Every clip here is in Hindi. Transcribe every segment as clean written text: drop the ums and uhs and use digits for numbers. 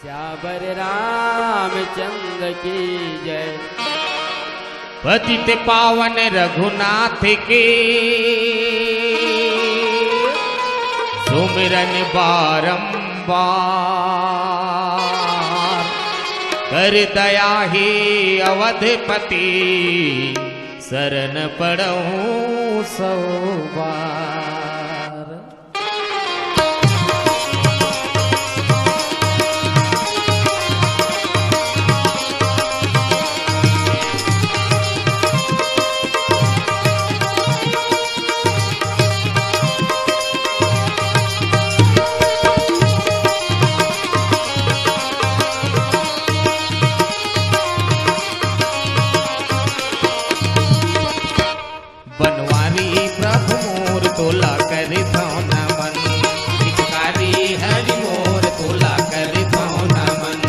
श्यावर रामचंद्र की जय। पतित पावन रघुनाथ के सुमिरन बारंबार, कर दया ही अवधपति शरण पड़ऊं सौ बार। बनवारी प्रभु मोर तोला कर नमन, हितकारी हरि मोर तोला कर नमन।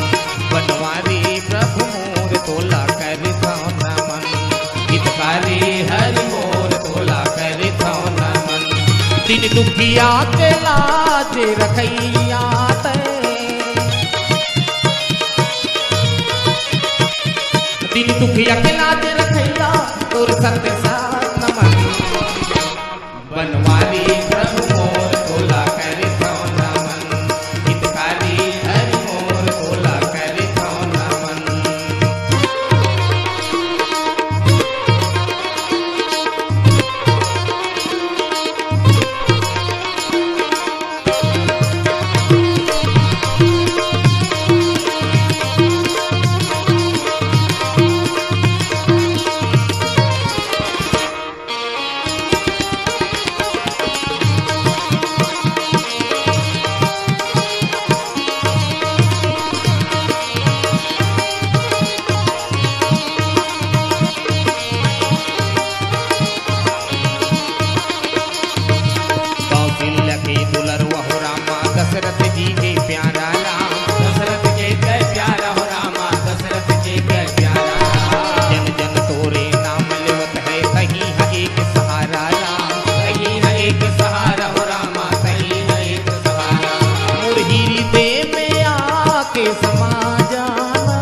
बनवारी प्रभु मोर तोला कर नमन, हितकारी हरि मोर तोला कर नमन। दिन दुखिया के लाज रखैया दिन दुखिया के लाज रखैया तोर सत्य साथ नमन। बनवारी प्रभु मोर तोला कर नमन, हितकारी हरि मोर तोला कर नमन। दुलर वह रामा दशरथ जी के प्यारा राम, दशरथ के जय प्यारा हो रामा, दशरथ के जय प्यारा। जन जन तोरे नाम लेवत है कहीं है एक सहारा राम, कहीं है एक सहारा हो रामा, कहीं है एक सहारा। मोर हृदय में आके समा जाना,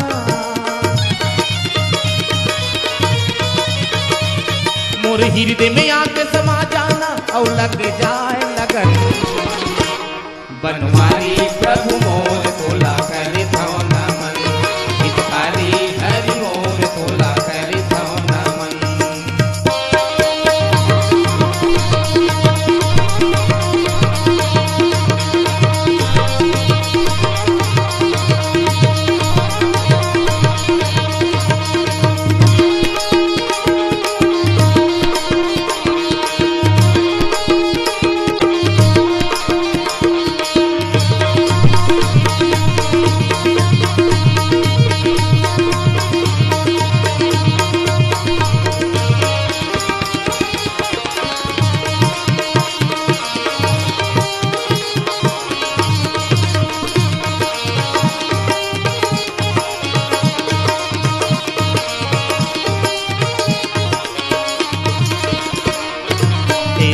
मोर हृदय में आके समा जाना और लग जाए लगन। बनवारी प्रभु मोर तोला कर नमन, हितकारी हरि मोर तोला कर नमन।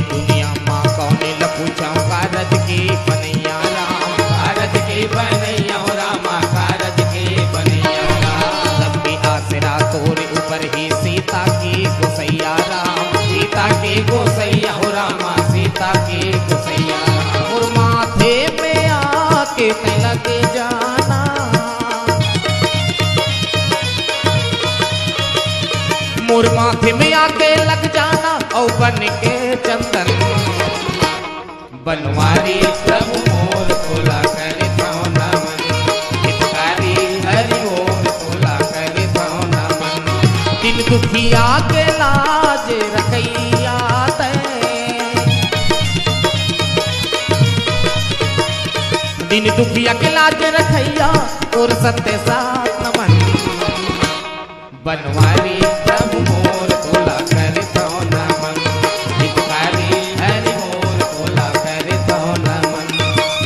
दुनिया माँ कौने लपूछाऊं कारज के बनैया राम, कारज के बनैया हो रामा, कारज के बनैया राम। सबके आसरा तोरे ऊपर ही सीता की गोसैया राम, सीता के गोसैया हो रामा, सीता के गोसैया। और माथे पे आके लग जाना, मोर माथे में आके लग जाना और बन के चंदन। बनवारी प्रभु मोर तोला कर नमन, हितकारी हरि मोर तोला कर नमन। दिन दुखिया के लाज रखैया दिन दुखिया के लाज रखैया और सत्य साथ नमन। बनवारी प्रभु मोर तोला कर नमन, हितकारी हरि मोर तोला कर नमन।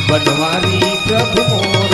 बनवारी प्रभु मोर